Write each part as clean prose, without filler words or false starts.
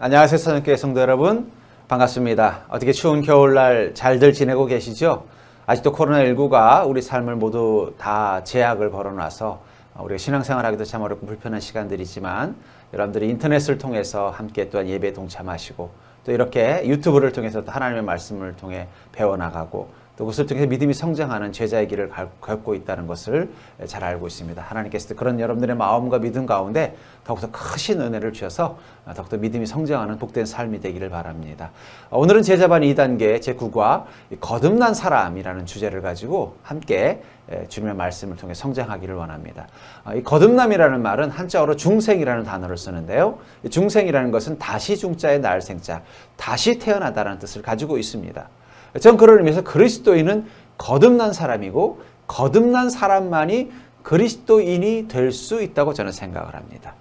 안녕하세요. 선생님께 성도 여러분, 반갑습니다. 어떻게 추운 겨울날 잘들 지내고 계시죠? 아직도 코로나19가 우리 삶을 모두 다 제약을 걸어놔서 우리가 신앙생활하기도 참 어렵고 불편한 시간들이지만 여러분들이 인터넷을 통해서 함께 또한 예배에 동참하시고 또 이렇게 유튜브를 통해서 또 하나님의 말씀을 통해 배워나가고 또 그것을 통해서 믿음이 성장하는 제자의 길을 걷고 있다는 것을 잘 알고 있습니다. 하나님께서 그런 여러분들의 마음과 믿음 가운데 더욱더 크신 은혜를 주셔서 더욱더 믿음이 성장하는 복된 삶이 되기를 바랍니다. 오늘은 제자반 2단계 제9과 거듭난 사람이라는 주제를 가지고 함께 주님의 말씀을 통해 성장하기를 원합니다. 이 거듭남이라는 말은 한자어로 중생이라는 단어를 쓰는데요. 중생이라는 것은 다시 중자의 날생자, 다시 태어나다라는 뜻을 가지고 있습니다. 전 그런 의미에서 그리스도인은 거듭난 사람이고 거듭난 사람만이 그리스도인이 될 수 있다고 저는 생각을 합니다.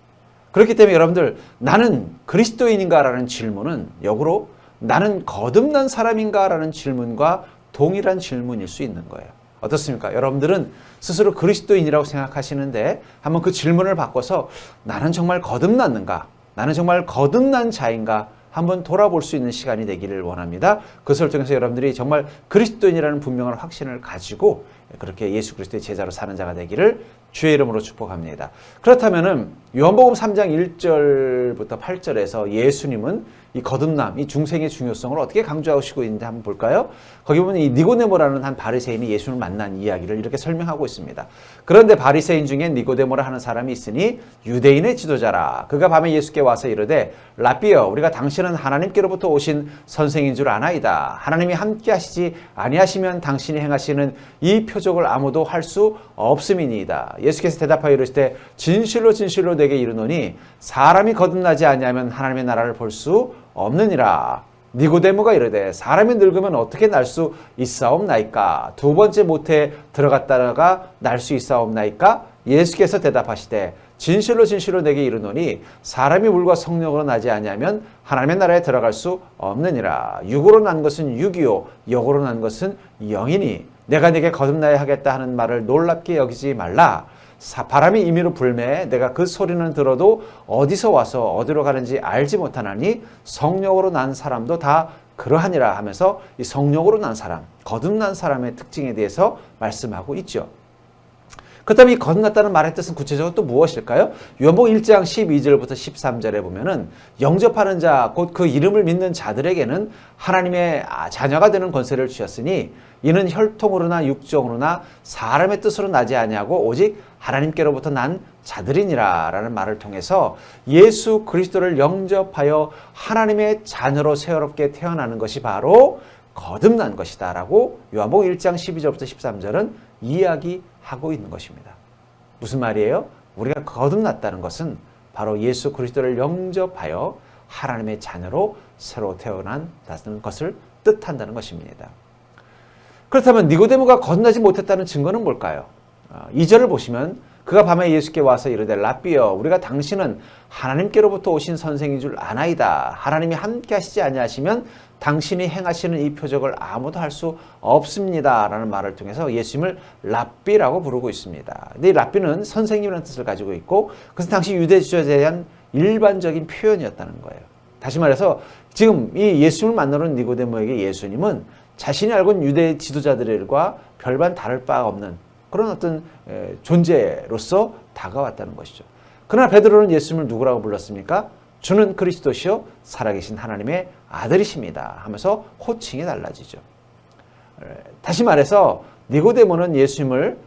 그렇기 때문에 여러분들 나는 그리스도인인가 라는 질문은 역으로 나는 거듭난 사람인가 라는 질문과 동일한 질문일 수 있는 거예요. 어떻습니까? 여러분들은 스스로 그리스도인이라고 생각하시는데 한번 그 질문을 바꿔서 나는 정말 거듭났는가? 나는 정말 거듭난 자인가? 한번 돌아볼 수 있는 시간이 되기를 원합니다. 그것을 통해서 여러분들이 정말 그리스도인이라는 분명한 확신을 가지고 그렇게 예수 그리스도의 제자로 사는 자가 되기를 주의 이름으로 축복합니다. 그렇다면은 요한복음 3장 1절부터 8절에서 예수님은 이 거듭남, 이 중생의 중요성을 어떻게 강조하시고 있는지 한번 볼까요? 거기 보면 이 니고데모라는 한 바리새인이 예수를 만난 이야기를 이렇게 설명하고 있습니다. 그런데 바리새인 중에 니고데모라 하는 사람이 있으니 유대인의 지도자라. 그가 밤에 예수께 와서 이르되 라삐여, 우리가 당신은 하나님께로부터 오신 선생인 줄 아나이다. 하나님이 함께 하시지 아니하시면 당신이 행하시는 이 표적을 아무도 할 수 없음이니이다. 예수께서 대답하여 이르시되 진실로 진실로 내게 이르노니 사람이 거듭나지 아니하면 하나님의 나라를 볼 수 없느니라. 니고데모가 이르되 사람이 늙으면 어떻게 날 수 있사옵나이까? 두 번째 모태에 들어갔다가 날 수 있사옵나이까? 예수께서 대답하시되 진실로 진실로 내게 이르노니 사람이 물과 성령으로 나지 아니하면 하나님의 나라에 들어갈 수 없느니라. 육으로 난 것은 육이요 영으로 난 것은 영이니 내가 네게 거듭나야 하겠다 하는 말을 놀랍게 여기지 말라. 바람이 임의로 불매 내가 그 소리는 들어도 어디서 와서 어디로 가는지 알지 못하나니 성령으로 난 사람도 다 그러하니라 하면서 이 성령으로 난 사람, 거듭난 사람의 특징에 대해서 말씀하고 있죠. 그렇다면 이 거듭났다는 말의 뜻은 구체적으로 또 무엇일까요? 요한복음 1장 12절부터 13절에 보면은 영접하는 자, 곧 그 이름을 믿는 자들에게는 하나님의 자녀가 되는 권세를 주셨으니 이는 혈통으로나 육정으로나 사람의 뜻으로 나지 아니하고 오직 하나님께로부터 난 자들이니라 라는 말을 통해서 예수 그리스도를 영접하여 하나님의 자녀로 새롭게 태어나는 것이 바로 거듭난 것이다 라고 요한복음 1장 12절부터 13절은 이야기하고 있는 것입니다. 무슨 말이에요? 우리가 거듭났다는 것은 바로 예수 그리스도를 영접하여 하나님의 자녀로 새로 태어난다는 것을 뜻한다는 것입니다. 그렇다면 니고데모가 거듭나지 못했다는 증거는 뭘까요? 2절을 보시면 그가 밤에 예수께 와서 이르되 라삐여, 우리가 당신은 하나님께로부터 오신 선생인 줄 아나이다. 하나님이 함께 하시지 아니하시면 당신이 행하시는 이 표적을 아무도 할 수 없습니다 라는 말을 통해서 예수님을 랍비라고 부르고 있습니다. 근데 이 랍비는 선생님이라는 뜻을 가지고 있고 그것은 당시 유대 지도자에 대한 일반적인 표현이었다는 거예요. 다시 말해서 지금 이 예수님을 만나러 온 니고데모에게 예수님은 자신이 알고 있는 유대 지도자들과 별반 다를 바 없는 그런 어떤 존재로서 다가왔다는 것이죠. 그러나 베드로는 예수님을 누구라고 불렀습니까? 주는 그리스도시요 살아계신 하나님의 아들이십니다 하면서 호칭이 달라지죠. 다시 말해서 니고데모는 예수님을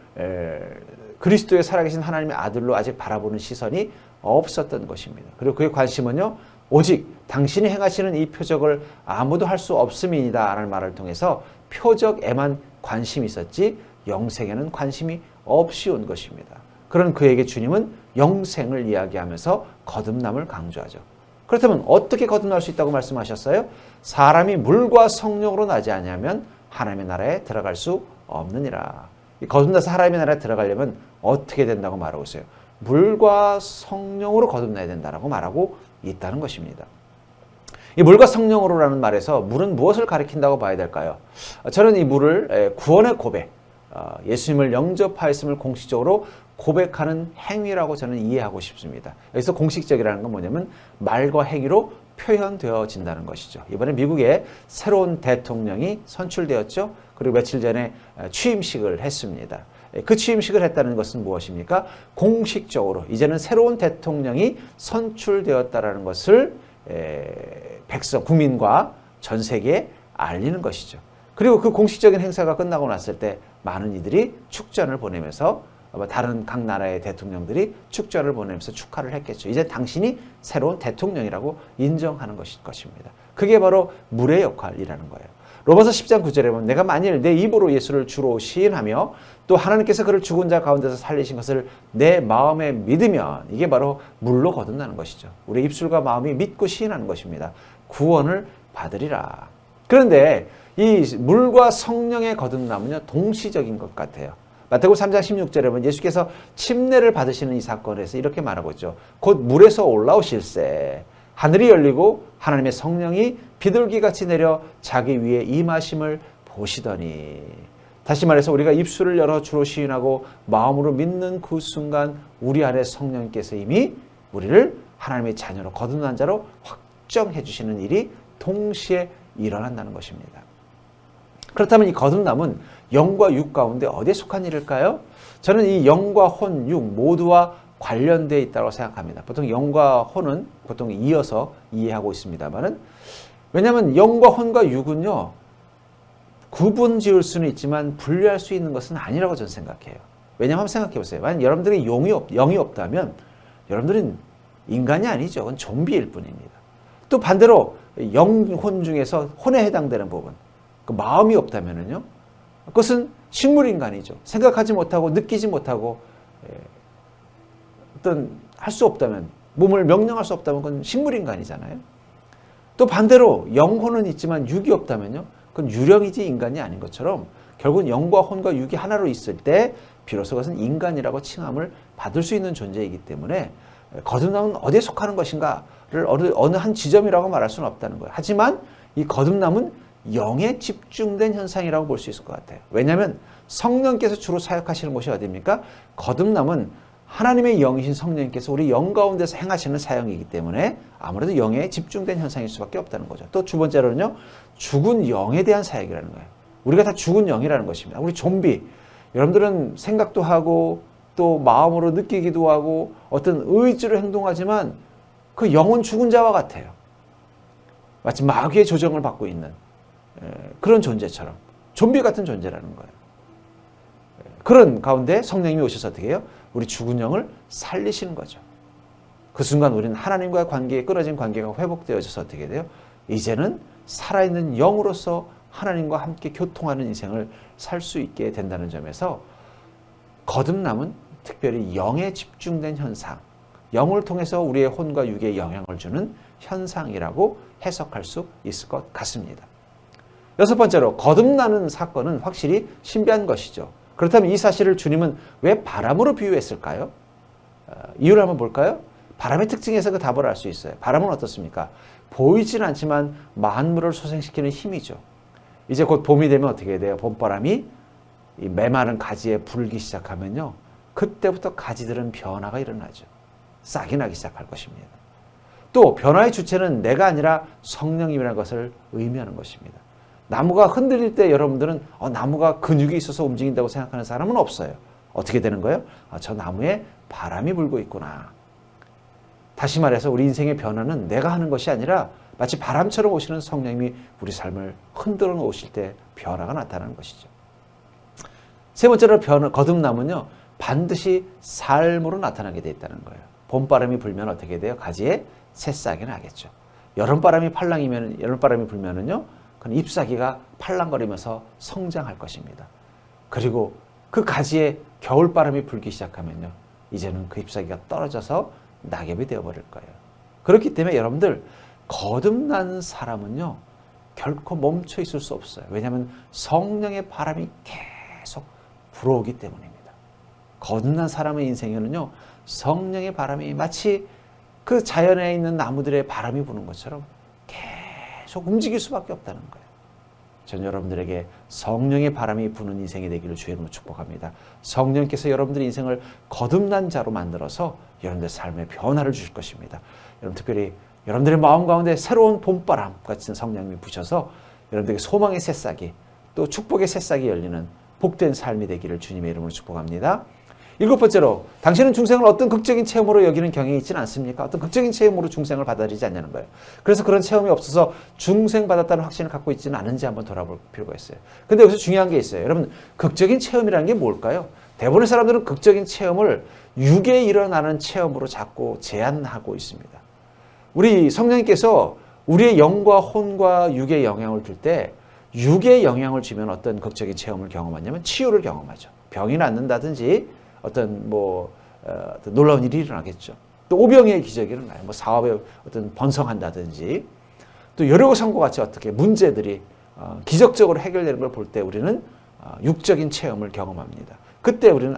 그리스도의 살아계신 하나님의 아들로 아직 바라보는 시선이 없었던 것입니다. 그리고 그의 관심은요 오직 당신이 행하시는 이 표적을 아무도 할 수 없음이니다 라는 말을 통해서 표적에만 관심이 있었지 영생에는 관심이 없이 온 것입니다. 그런 그에게 주님은 영생을 이야기하면서 거듭남을 강조하죠. 그렇다면 어떻게 거듭날 수 있다고 말씀하셨어요? 사람이 물과 성령으로 나지 아니하면 하나님의 나라에 들어갈 수 없느니라. 거듭나서 하나님의 나라에 들어가려면 어떻게 된다고 말하고 있어요? 물과 성령으로 거듭나야 된다고 말하고 있다는 것입니다. 이 물과 성령으로라는 말에서 물은 무엇을 가리킨다고 봐야 될까요? 저는 이 물을 구원의 고백, 예수님을 영접하였음을 공식적으로 고백하는 행위라고 저는 이해하고 싶습니다. 여기서 공식적이라는 건 뭐냐면 말과 행위로 표현되어진다는 것이죠. 이번에 미국의 새로운 대통령이 선출되었죠. 그리고 며칠 전에 취임식을 했습니다. 그 취임식을 했다는 것은 무엇입니까? 공식적으로 이제는 새로운 대통령이 선출되었다는 것을 백성, 국민과 전 세계에 알리는 것이죠. 그리고 그 공식적인 행사가 끝나고 났을 때 많은 이들이 축전을 보내면서 다른 각 나라의 대통령들이 축전을 보내면서 축하를 했겠죠. 이제 당신이 새로운 대통령이라고 인정하는 것입니다. 그게 바로 물의 역할이라는 거예요. 로마서 10장 9절에 보면 내가 만일 내 입으로 예수를 주로 시인하며 또 하나님께서 그를 죽은 자 가운데서 살리신 것을 내 마음에 믿으면 이게 바로 물로 거듭나는 것이죠. 우리 입술과 마음이 믿고 시인하는 것입니다. 구원을 받으리라. 그런데 이 물과 성령의 거듭남은요 동시적인 것 같아요. 마태복음 3장 16절에 보면 예수께서 침례를 받으시는 이 사건에서 이렇게 말하고 있죠. 곧 물에서 올라오실새 하늘이 열리고 하나님의 성령이 비둘기같이 내려 자기 위에 임하심을 보시더니, 다시 말해서 우리가 입술을 열어 주로 시인하고 마음으로 믿는 그 순간 우리 안에 성령께서 이미 우리를 하나님의 자녀로 거듭난 자로 확정해 주시는 일이 동시에 일어난다는 것입니다. 그렇다면 이 거듭남은 영과 육 가운데 어디에 속한 일일까요? 저는 이 영과 혼, 육 모두와 관련되어 있다고 생각합니다. 보통 영과 혼은 보통 이어서 이해하고 있습니다만은, 왜냐하면 영과 혼과 육은요 구분 지을 수는 있지만 분리할 수 있는 것은 아니라고 저는 생각해요. 왜냐하면 한번 생각해 보세요. 만약 여러분들이 영이 없다면 여러분들은 인간이 아니죠. 그건 좀비일 뿐입니다. 또 반대로 영혼 중에서 혼에 해당되는 부분, 그 마음이 없다면은요, 그것은 식물인간이죠. 생각하지 못하고 느끼지 못하고 어떤 할 수 없다면, 몸을 명령할 수 없다면 그건 식물인간이잖아요. 또 반대로 영혼은 있지만 육이 없다면요, 그건 유령이지 인간이 아닌 것처럼 결국은 영과 혼과 육이 하나로 있을 때 비로소 그것은 인간이라고 칭함을 받을 수 있는 존재이기 때문에 거듭남은 어디에 속하는 것인가를 어느 한 지점이라고 말할 수는 없다는 거예요. 하지만 이 거듭남은 영에 집중된 현상이라고 볼 수 있을 것 같아요. 왜냐하면 성령께서 주로 사역하시는 곳이 어디입니까? 거듭남은 하나님의 영이신 성령님께서 우리 영 가운데서 행하시는 사역이기 때문에 아무래도 영에 집중된 현상일 수밖에 없다는 거죠. 또 두 번째로는요, 죽은 영에 대한 사역이라는 거예요. 우리가 다 죽은 영이라는 것입니다. 우리 좀비, 여러분들은 생각도 하고 또 마음으로 느끼기도 하고 어떤 의지로 행동하지만 그 영은 죽은 자와 같아요. 마치 마귀의 조정을 받고 있는 그런 존재처럼 좀비 같은 존재라는 거예요. 그런 가운데 성령님이 오셔서 어떻게 해요? 우리 죽은 영을 살리시는 거죠. 그 순간 우리는 하나님과의 관계에 끊어진 관계가 회복되어져서 어떻게 돼요? 이제는 살아있는 영으로서 하나님과 함께 교통하는 인생을 살 수 있게 된다는 점에서 거듭남은 특별히 영에 집중된 현상, 영을 통해서 우리의 혼과 육에 영향을 주는 현상이라고 해석할 수 있을 것 같습니다. 여섯 번째로, 거듭나는 사건은 확실히 신비한 것이죠. 그렇다면 이 사실을 주님은 왜 바람으로 비유했을까요? 이유를 한번 볼까요? 바람의 특징에서 그 답을 알 수 있어요. 바람은 어떻습니까? 보이지는 않지만 만물을 소생시키는 힘이죠. 이제 곧 봄이 되면 어떻게 돼요? 봄바람이 이 메마른 가지에 불기 시작하면요, 그때부터 가지들은 변화가 일어나죠. 싹이 나기 시작할 것입니다. 또 변화의 주체는 내가 아니라 성령님이라는 것을 의미하는 것입니다. 나무가 흔들릴 때 여러분들은 나무가 근육이 있어서 움직인다고 생각하는 사람은 없어요. 어떻게 되는 거예요? 저 나무에 바람이 불고 있구나. 다시 말해서 우리 인생의 변화는 내가 하는 것이 아니라 마치 바람처럼 오시는 성령님이 우리 삶을 흔들어 놓으실 때 변화가 나타나는 것이죠. 세 번째로 거듭남은요, 반드시 삶으로 나타나게 돼 있다는 거예요. 봄바람이 불면 어떻게 돼요? 가지에 새싹이 나겠죠. 여름바람이 불면은요, 그건 잎사귀가 팔랑거리면서 성장할 것입니다. 그리고 그 가지에 겨울바람이 불기 시작하면요, 이제는 그 잎사귀가 떨어져서 낙엽이 되어버릴 거예요. 그렇기 때문에 여러분들, 거듭난 사람은요 결코 멈춰 있을 수 없어요. 왜냐하면 성령의 바람이 계속 불어오기 때문입니다. 거듭난 사람의 인생에는요, 성령의 바람이 마치 그 자연에 있는 나무들의 바람이 부는 것처럼 계속 움직일 수밖에 없다는 거예요. 전 여러분들에게 성령의 바람이 부는 인생이 되기를 주의 이름으로 축복합니다. 성령께서 여러분들의 인생을 거듭난 자로 만들어서 여러분들의 삶에 변화를 주실 것입니다. 여러분, 특별히 여러분들의 마음 가운데 새로운 봄바람 같은 성령님이 부셔서 여러분들에게 소망의 새싹이 또 축복의 새싹이 열리는 복된 삶이 되기를 주님의 이름으로 축복합니다. 7번째로, 당신은 중생을 어떤 극적인 체험으로 여기는 경향이 있지는 않습니까? 어떤 극적인 체험으로 중생을 받아들이지 않냐는 거예요. 그래서 그런 체험이 없어서 중생 받았다는 확신을 갖고 있지는 않은지 한번 돌아볼 필요가 있어요. 근데 여기서 중요한 게 있어요. 여러분, 극적인 체험이라는 게 뭘까요? 대부분의 사람들은 극적인 체험을 육에 일어나는 체험으로 자꾸 제한하고 있습니다. 우리 성령님께서 우리의 영과 혼과 육에 영향을 줄 때 육에 영향을 주면 어떤 극적인 체험을 경험하냐면 치유를 경험하죠. 병이 낫는다든지 어떤 어떤 놀라운 일이 일어나겠죠. 또 오병이의 기적이 일어나요. 사업에 어떤 번성한다든지 또 여러 상과 같이 어떻게 문제들이 기적적으로 해결되는 걸 볼 때 우리는 육적인 체험을 경험합니다. 그때 우리는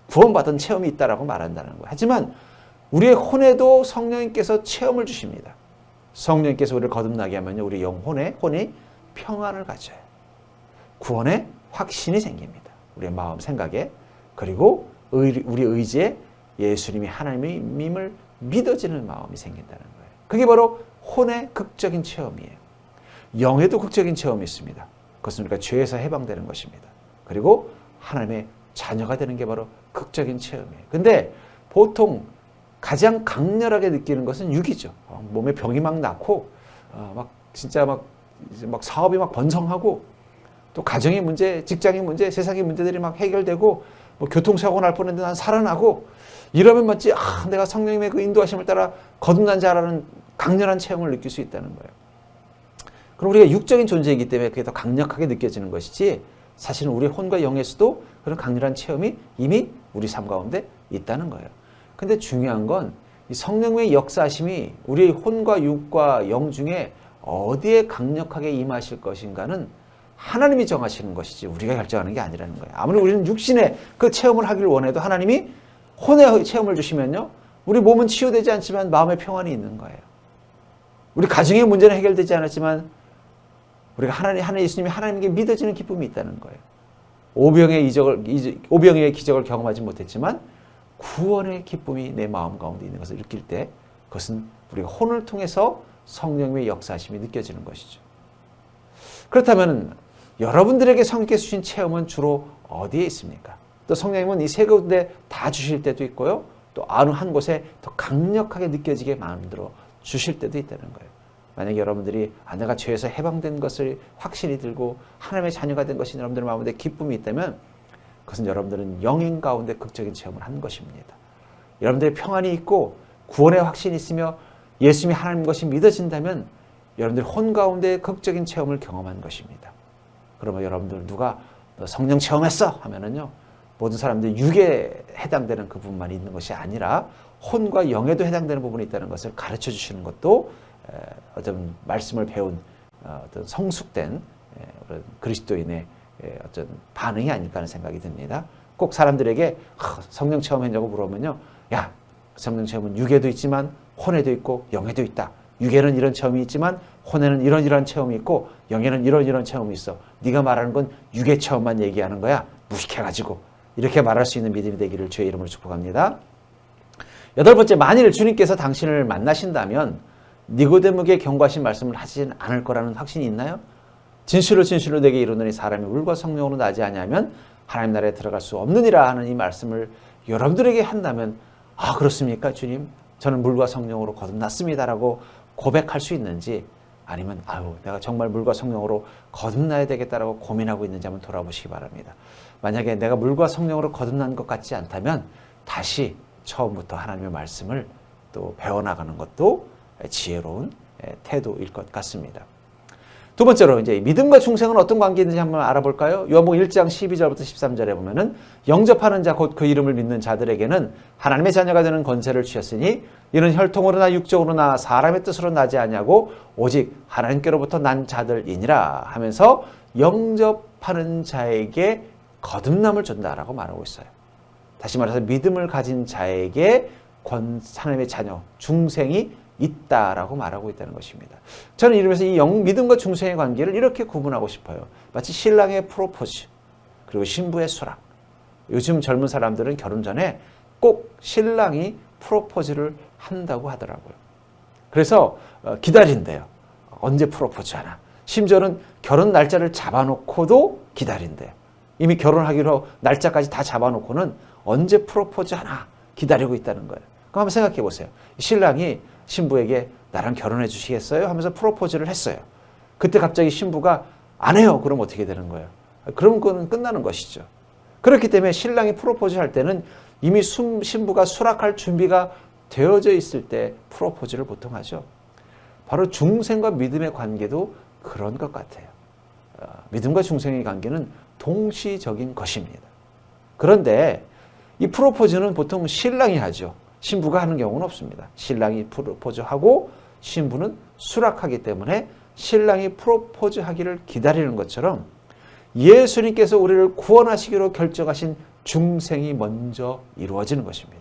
구원받은 체험이 있다라고 말한다는 거예요. 하지만 우리의 혼에도 성령님께서 체험을 주십니다. 성령님께서 우리를 거듭나게 하면요, 우리 혼이 평안을 가져요. 구원의 확신이 생깁니다. 우리의 마음, 생각에. 그리고 우리 의지에 예수님이 하나님임을 믿어지는 마음이 생긴다는 거예요. 그게 바로 혼의 극적인 체험이에요. 영에도 극적인 체험이 있습니다. 그것은 우리가 죄에서 해방되는 것입니다. 그리고 하나님의 자녀가 되는 게 바로 극적인 체험이에요. 근데 보통 가장 강렬하게 느끼는 것은 육이죠. 몸에 병이 막 나고, 진짜 사업이 막 번성하고, 또 가정의 문제, 직장의 문제, 세상의 문제들이 막 해결되고, 교통사고 날 뻔했는데 난 살아나고, 이러면 마치, 내가 성령님의 그 인도하심을 따라 거듭난 자라는 강렬한 체험을 느낄 수 있다는 거예요. 그럼 우리가 육적인 존재이기 때문에 그게 더 강력하게 느껴지는 것이지, 사실은 우리 혼과 영에서도 그런 강렬한 체험이 이미 우리 삶 가운데 있다는 거예요. 근데 중요한 건 이 성령의 역사하심이 우리의 혼과 육과 영 중에 어디에 강력하게 임하실 것인가는 하나님이 정하시는 것이지 우리가 결정하는 게 아니라는 거예요. 아무리 우리는 육신의 그 체험을 하기를 원해도 하나님이 혼의 체험을 주시면요, 우리 몸은 치유되지 않지만 마음의 평안이 있는 거예요. 우리 가정의 문제는 해결되지 않았지만 우리가 하나님 예수님이 하나님께 믿어지는 기쁨이 있다는 거예요. 오병의 기적을 경험하지 못했지만 구원의 기쁨이 내 마음 가운데 있는 것을 느낄 때 그것은 우리가 혼을 통해서 성령님의 역사하심이 느껴지는 것이죠. 그렇다면 여러분들에게 성령께서 주신 체험은 주로 어디에 있습니까? 또 성령님은 이 세 군데 다 주실 때도 있고요. 또 어느 한 곳에 더 강력하게 느껴지게 만들어 주실 때도 있다는 거예요. 만약에 여러분들이 내가 죄에서 해방된 것을 확신이 들고 하나님의 자녀가 된 것이 여러분들 마음에 기쁨이 있다면 그것은 여러분들은 영인 가운데 극적인 체험을 한 것입니다. 여러분들의 평안이 있고 구원의 확신이 있으며 예수님이 하나님인 것이 믿어진다면 여러분들이 혼 가운데 극적인 체험을 경험한 것입니다. 그러면 여러분들 누가 성령 체험했어? 하면은요, 모든 사람들이 육에 해당되는 그 부분만 있는 것이 아니라 혼과 영에도 해당되는 부분이 있다는 것을 가르쳐 주시는 것도 어떤 말씀을 배운 어떤 성숙된 그런 그리스도인의 어떤 반응이 아닐까 하는 생각이 듭니다. 꼭 사람들에게 성령 체험했냐고 물어보면요, 야, 성령 체험은 육에도 있지만 혼에도 있고 영에도 있다. 육에는 이런 체험이 있지만 혼에는 이런 체험이 있고 영에는 이런 체험이 있어. 네가 말하는 건 육의 체험만 얘기하는 거야. 무식해가지고. 이렇게 말할 수 있는 믿음이 되기를 주의 이름으로 축복합니다. 8번째, 만일 주님께서 당신을 만나신다면 니고데모에게 경고하신 말씀을 하시진 않을 거라는 확신이 있나요? 진실로 내게 이르노니 사람이 물과 성령으로 나지 아니하면 하나님 나라에 들어갈 수 없느니라 하는 이 말씀을 여러분들에게 한다면 그렇습니까 주님? 저는 물과 성령으로 거듭났습니다라고 고백할 수 있는지, 아니면 내가 정말 물과 성령으로 거듭나야 되겠다라고 고민하고 있는지 한번 돌아보시기 바랍니다. 만약에 내가 물과 성령으로 거듭난 것 같지 않다면 다시 처음부터 하나님의 말씀을 또 배워나가는 것도 지혜로운 태도일 것 같습니다. 두 번째로 이제 믿음과 중생은 어떤 관계에 있는지 한번 알아볼까요? 요한복음 1장 12절부터 13절에 보면은 영접하는 자 곧 그 이름을 믿는 자들에게는 하나님의 자녀가 되는 권세를 주셨으니 이는 혈통으로나 육적으로나 사람의 뜻으로 나지 아니하고 오직 하나님께로부터 난 자들이니라 하면서 영접하는 자에게 거듭남을 준다라고 말하고 있어요. 다시 말해서 믿음을 가진 자에게 하나님의 자녀, 중생이 있다라고 말하고 있다는 것입니다. 저는 이러면서 이 믿음과 중생의 관계를 이렇게 구분하고 싶어요. 마치 신랑의 프로포즈, 그리고 신부의 수락. 요즘 젊은 사람들은 결혼 전에 꼭 신랑이 프로포즈를 한다고 하더라고요. 그래서 기다린대요. 언제 프로포즈 하나. 심지어는 결혼 날짜를 잡아놓고도 기다린대요. 이미 결혼하기로 날짜까지 다 잡아놓고는 언제 프로포즈 하나 기다리고 있다는 거예요. 그럼 한번 생각해 보세요. 신랑이 신부에게 나랑 결혼해 주시겠어요? 하면서 프로포즈를 했어요. 그때 갑자기 신부가 안 해요. 그럼 어떻게 되는 거예요? 그럼 그건 끝나는 것이죠. 그렇기 때문에 신랑이 프로포즈 할 때는 이미 신부가 수락할 준비가 되어져 있을 때 프로포즈를 보통 하죠. 바로 중생과 믿음의 관계도 그런 것 같아요. 믿음과 중생의 관계는 동시적인 것입니다. 그런데 이 프로포즈는 보통 신랑이 하죠. 신부가 하는 경우는 없습니다. 신랑이 프로포즈하고 신부는 수락하기 때문에 신랑이 프로포즈하기를 기다리는 것처럼 예수님께서 우리를 구원하시기로 결정하신 중생이 먼저 이루어지는 것입니다.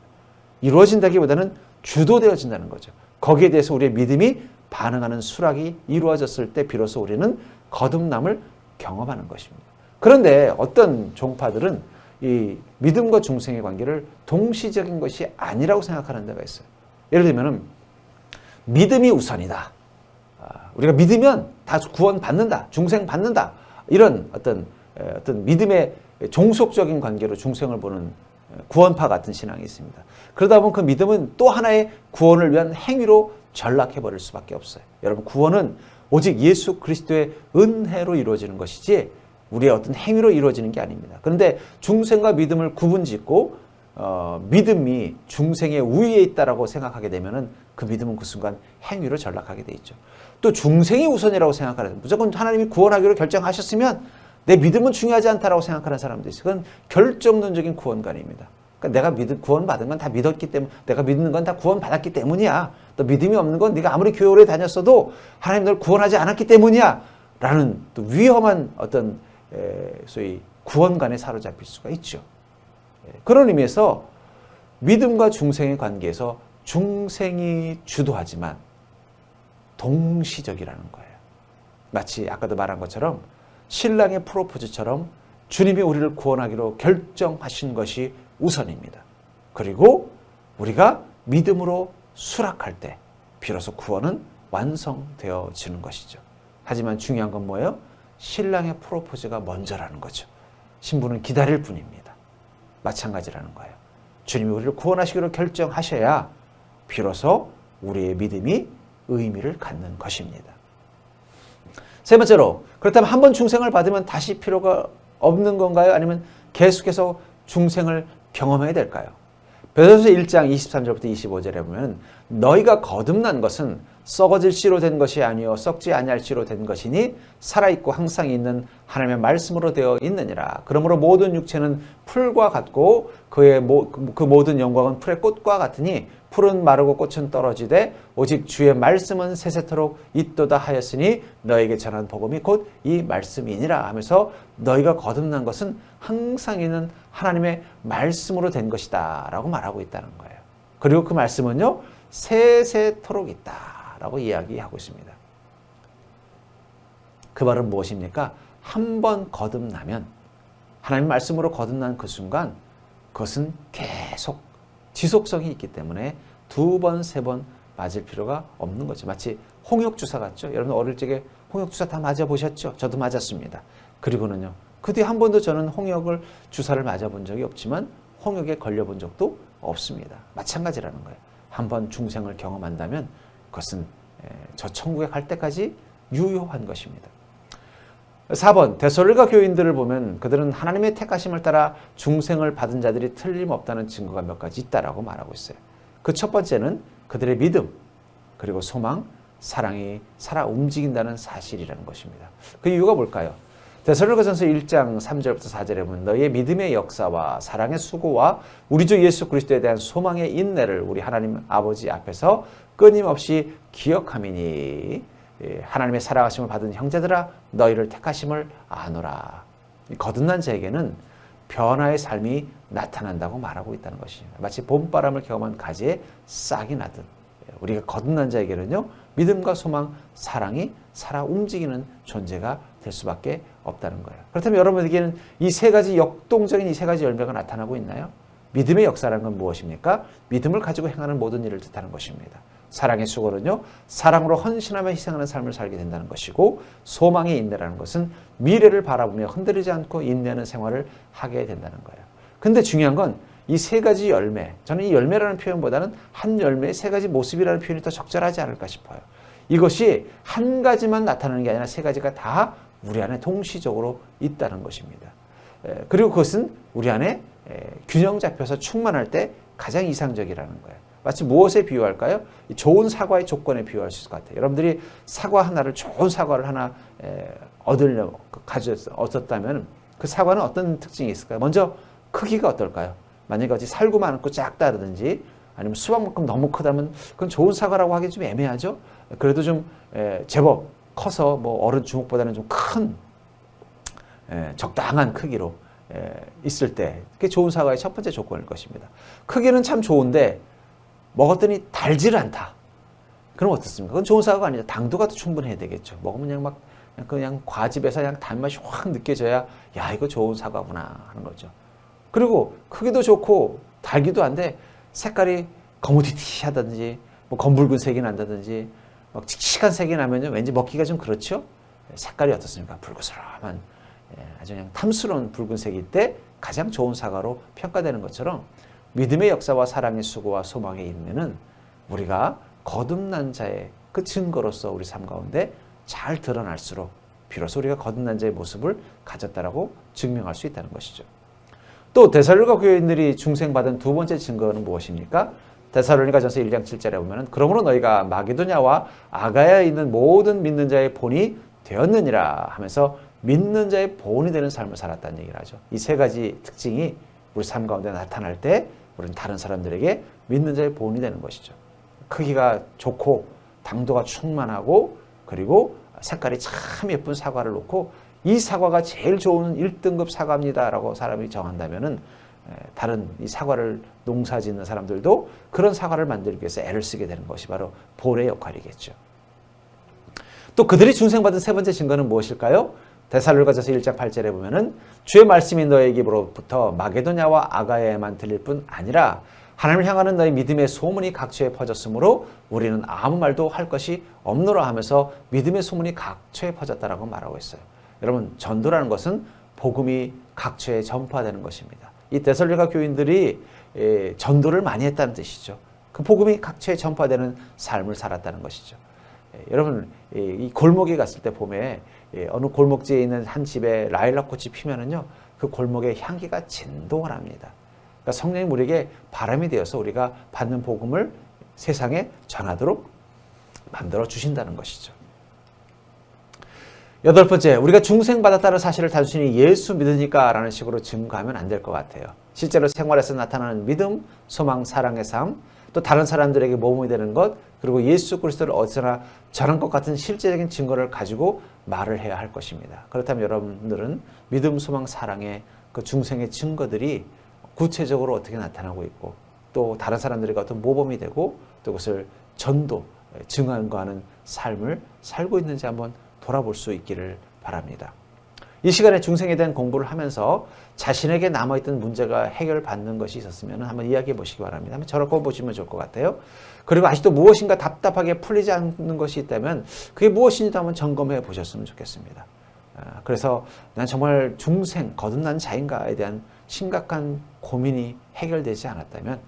이루어진다기보다는 주도되어진다는 거죠. 거기에 대해서 우리의 믿음이 반응하는 수락이 이루어졌을 때 비로소 우리는 거듭남을 경험하는 것입니다. 그런데 어떤 종파들은 이 믿음과 중생의 관계를 동시적인 것이 아니라고 생각하는 데가 있어요. 예를 들면 믿음이 우선이다. 우리가 믿으면 다 구원받는다. 중생 받는다. 이런 어떤 믿음의 종속적인 관계로 중생을 보는 구원파 같은 신앙이 있습니다. 그러다 보면 그 믿음은 또 하나의 구원을 위한 행위로 전락해버릴 수밖에 없어요. 여러분, 구원은 오직 예수 그리스도의 은혜로 이루어지는 것이지 우리의 어떤 행위로 이루어지는 게 아닙니다. 그런데 중생과 믿음을 구분짓고 믿음이 중생의 우위에 있다라고 생각하게 되면은 그 믿음은 그 순간 행위로 전락하게 돼 있죠. 또 중생이 우선이라고 생각하는, 무조건 하나님이 구원하기로 결정하셨으면 내 믿음은 중요하지 않다라고 생각하는 사람도 있어요. 그건 결정론적인 구원관입니다. 그러니까 내가 구원받은 건 다 믿었기 때문에, 내가 믿는 건 다 구원받았기 때문이야. 또 믿음이 없는 건 네가 아무리 교회 오래 다녔어도 하나님 널 구원하지 않았기 때문이야. 라는 또 위험한 어떤 소위 구원관에 사로잡힐 수가 있죠. 그런 의미에서 믿음과 중생의 관계에서 중생이 주도하지만 동시적이라는 거예요. 마치 아까도 말한 것처럼 신랑의 프로포즈처럼 주님이 우리를 구원하기로 결정하신 것이 우선입니다. 그리고 우리가 믿음으로 수락할 때 비로소 구원은 완성되어지는 것이죠. 하지만 중요한 건 뭐예요? 신랑의 프로포즈가 먼저라는 거죠. 신부는 기다릴 뿐입니다. 마찬가지라는 거예요. 주님이 우리를 구원하시기로 결정하셔야 비로소 우리의 믿음이 의미를 갖는 것입니다. 세 번째로, 그렇다면 한 번 중생을 받으면 다시 필요가 없는 건가요? 아니면 계속해서 중생을 경험해야 될까요? 베드로서 1장 23절부터 25절에 보면 너희가 거듭난 것은 썩어질 씨로 된 것이 아니요 썩지 아니할 씨로 된 것이니 살아있고 항상 있는 하나님의 말씀으로 되어 있느니라. 그러므로 모든 육체는 풀과 같고 그 모든 영광은 풀의 꽃과 같으니 풀은 마르고 꽃은 떨어지되 오직 주의 말씀은 세세토록 있도다 하였으니 너에게 전한 복음이 곧 이 말씀이니라 하면서 너희가 거듭난 것은 항상 있는 하나님의 말씀으로 된 것이다 라고 말하고 있다는 거예요. 그리고 그 말씀은요 세세토록 있다 라고 이야기하고 있습니다. 그 말은 무엇입니까? 한 번 거듭나면, 하나님 말씀으로 거듭난 그 순간 그것은 계속 지속성이 있기 때문에 두 번, 세 번 맞을 필요가 없는 거죠. 마치 홍역주사 같죠? 여러분 어릴 적에 홍역주사 다 맞아보셨죠? 저도 맞았습니다. 그리고는요, 그 뒤에 한 번도 저는 홍역을 주사를 맞아본 적이 없지만 홍역에 걸려본 적도 없습니다. 마찬가지라는 거예요. 한 번 중생을 경험한다면 그것은 저 천국에 갈 때까지 유효한 것입니다. 4번, 데살로니가 교인들을 보면 그들은 하나님의 택하심을 따라 중생을 받은 자들이 틀림없다는 증거가 몇 가지 있다라고 말하고 있어요. 그 첫 번째는 그들의 믿음, 그리고 소망, 사랑이 살아 움직인다는 사실이라는 것입니다. 그 이유가 뭘까요? 데살로니가전서 1장 3절부터 4절에 보면 너희의 믿음의 역사와 사랑의 수고와 우리 주 예수 그리스도에 대한 소망의 인내를 우리 하나님 아버지 앞에서 끊임없이 기억함이니 하나님의 사랑하심을 받은 형제들아 너희를 택하심을 아노라. 거듭난 자에게는 변화의 삶이 나타난다고 말하고 있다는 것입니다. 마치 봄바람을 경험한 가지에 싹이 나듯 우리가 거듭난 자에게는요 믿음과 소망, 사랑이 살아 움직이는 존재가 될 수밖에 없다는 거예요. 그렇다면 여러분에게는 이 세 가지 역동적인 이 세 가지 열매가 나타나고 있나요? 믿음의 역사라는 건 무엇입니까? 믿음을 가지고 행하는 모든 일을 뜻하는 것입니다. 사랑의 수고는요, 사랑으로 헌신하며 희생하는 삶을 살게 된다는 것이고, 소망의 인내라는 것은 미래를 바라보며 흔들리지 않고 인내하는 생활을 하게 된다는 거예요. 근데 중요한 건 이 세 가지 열매, 저는 이 열매라는 표현보다는 한 열매의 세 가지 모습이라는 표현이 더 적절하지 않을까 싶어요. 이것이 한 가지만 나타나는 게 아니라 세 가지가 다 우리 안에 동시적으로 있다는 것입니다. 그리고 그것은 우리 안에 균형 잡혀서 충만할 때 가장 이상적이라는 거예요. 마치 무엇에 비유할까요? 좋은 사과의 조건에 비유할 수 있을 것 같아요. 여러분들이 사과 하나를, 좋은 사과를 하나 얻었다면 그 사과는 어떤 특징이 있을까요? 먼저 크기가 어떨까요? 만약에 어디 살구 많고 작다든지 아니면 수박만큼 너무 크다면 그건 좋은 사과라고 하기 좀 애매하죠. 그래도 좀 제법 커서 뭐 어른 주먹보다는 좀 큰 적당한 크기로 있을 때 그게 좋은 사과의 첫 번째 조건일 것입니다. 크기는 참 좋은데 먹었더니 달지를 않다. 그럼 어떻습니까? 그건 좋은 사과가 아니죠. 당도가 더 충분해야 되겠죠. 먹으면 그냥 과즙에서 그냥 단맛이 확 느껴져야 야, 이거 좋은 사과구나 하는 거죠. 그리고 크기도 좋고 달기도 한데 색깔이 거무튀튀하다든지 뭐 검붉은 색이 난다든지 막 칙칙한 색이 나면 왠지 먹기가 좀 그렇죠. 색깔이 어떻습니까? 붉으스러운 아주 그냥 탐스러운 붉은색일 때 가장 좋은 사과로 평가되는 것처럼 믿음의 역사와 사랑의 수고와 소망의 인내는 우리가 거듭난 자의 그 증거로서 우리 삶 가운데 잘 드러날수록 비로소 우리가 거듭난 자의 모습을 가졌다라고 증명할 수 있다는 것이죠. 또 데살로니가 교인들이 중생받은 두 번째 증거는 무엇입니까? 데살로니가전서 1장 7절에 보면 그러므로 너희가 마게도냐와 아가야에 있는 모든 믿는 자의 본이 되었느니라 하면서 믿는 자의 본이 되는 삶을 살았다는 얘기를 하죠. 이 세 가지 특징이 우리 삶 가운데 나타날 때 우리는 다른 사람들에게 믿는 자의 본이 되는 것이죠. 크기가 좋고 당도가 충만하고 그리고 색깔이 참 예쁜 사과를 놓고 이 사과가 제일 좋은 1등급 사과입니다 라고 사람이 정한다면은 다른 이 사과를 농사 짓는 사람들도 그런 사과를 만들기 위해서 애를 쓰게 되는 것이 바로 본의 역할이겠죠. 또 그들이 중생받은 세 번째 증거는 무엇일까요? 데살로니가전서 1장 8절에 보면은 주의 말씀이 너에게로부터 마게도냐와 아가야에만 들릴 뿐 아니라 하나님을 향하는 너의 믿음의 소문이 각처에 퍼졌으므로 우리는 아무 말도 할 것이 없노라 하면서 믿음의 소문이 각처에 퍼졌다라고 말하고 있어요. 여러분, 전도라는 것은 복음이 각처에 전파되는 것입니다. 이 데살로니가 교인들이 전도를 많이 했다는 뜻이죠. 그 복음이 각처에 전파되는 삶을 살았다는 것이죠. 여러분, 이 골목에 갔을 때 봄에 어느 골목지에 있는 한 집에 라일락 꽃이 피면은요, 그 골목의 향기가 진동을 합니다. 그러니까 성령이 우리에게 바람이 되어서 우리가 받는 복음을 세상에 전하도록 만들어 주신다는 것이죠. 여덟 번째, 우리가 중생받았다는 사실을 단순히 예수 믿으니까 라는 식으로 증거하면 안 될 것 같아요. 실제로 생활에서 나타나는 믿음, 소망, 사랑의 삶, 또 다른 사람들에게 모범이 되는 것, 그리고 예수 그리스도를 어디서나 전한 것 같은 실제적인 증거를 가지고 말을 해야 할 것입니다. 그렇다면 여러분들은 믿음, 소망, 사랑의 그 중생의 증거들이 구체적으로 어떻게 나타나고 있고 또 다른 사람들에게 어떤 모범이 되고 또 그것을 전도, 증언하는 삶을 살고 있는지 한번 돌아볼 수 있기를 바랍니다. 이 시간에 중생에 대한 공부를 하면서 자신에게 남아있던 문제가 해결받는 것이 있었으면 한번 이야기해 보시기 바랍니다. 한번 저렇게 보시면 좋을 것 같아요. 그리고 아직도 무엇인가 답답하게 풀리지 않는 것이 있다면 그게 무엇인지도 한번 점검해 보셨으면 좋겠습니다. 그래서 난 정말 중생, 거듭난 자인가에 대한 심각한 고민이 해결되지 않았다면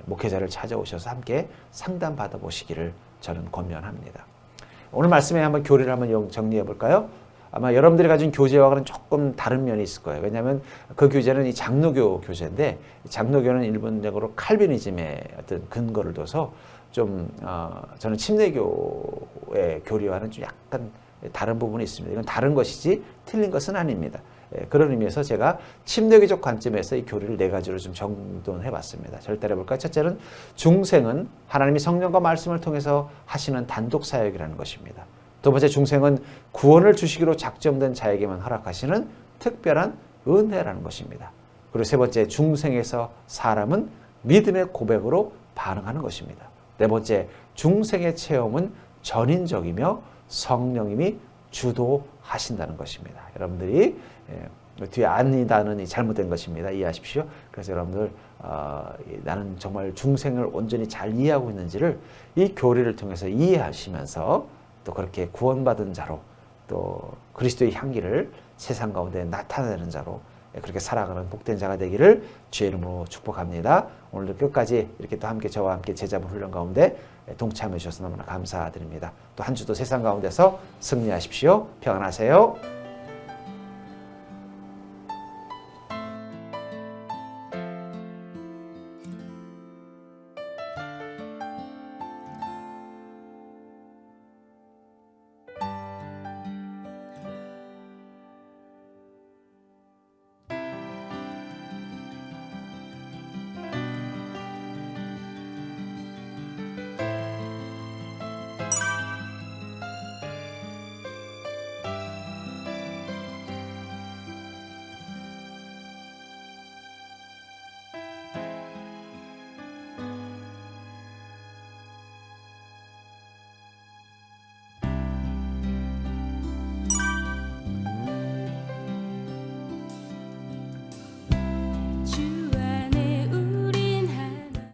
목회자를 찾아오셔서 함께 상담 받아보시기를 저는 권면합니다. 오늘 말씀에 한번 교리를 한번 정리해 볼까요? 아마 여러분들이 가진 교재와는 조금 다른 면이 있을 거예요. 왜냐하면 그 교재는 이 장로교 교재인데 장로교는 일본적으로 칼빈이즘의 어떤 근거를 둬서 좀 저는 침례교의 교리와는 좀 약간 다른 부분이 있습니다. 이건 다른 것이지 틀린 것은 아닙니다. 그런 의미에서 제가 침례교적 관점에서 이 교리를 네 가지로 좀 정돈해 봤습니다. 절대로 해볼까요? 첫째는 중생은 하나님이 성령과 말씀을 통해서 하시는 단독 사역이라는 것입니다. 두 번째, 중생은 구원을 주시기로 작정된 자에게만 허락하시는 특별한 은혜라는 것입니다. 그리고 세 번째, 중생에서 사람은 믿음의 고백으로 반응하는 것입니다. 네 번째, 중생의 체험은 전인적이며 성령님이 주도하신다는 것입니다. 여러분들이 뒤에 아니다는 잘못된 것입니다. 이해하십시오. 그래서 여러분들 나는 정말 중생을 온전히 잘 이해하고 있는지를 이 교리를 통해서 이해하시면서 또 그렇게 구원받은 자로 또 그리스도의 향기를 세상 가운데 나타내는 자로 그렇게 살아가는 복된 자가 되기를 주의 이름으로 축복합니다. 오늘도 끝까지 이렇게 또 함께 저와 함께 제자분 훈련 가운데 동참해 주셔서 너무나 감사드립니다. 또 한 주도 세상 가운데서 승리하십시오. 평안하세요.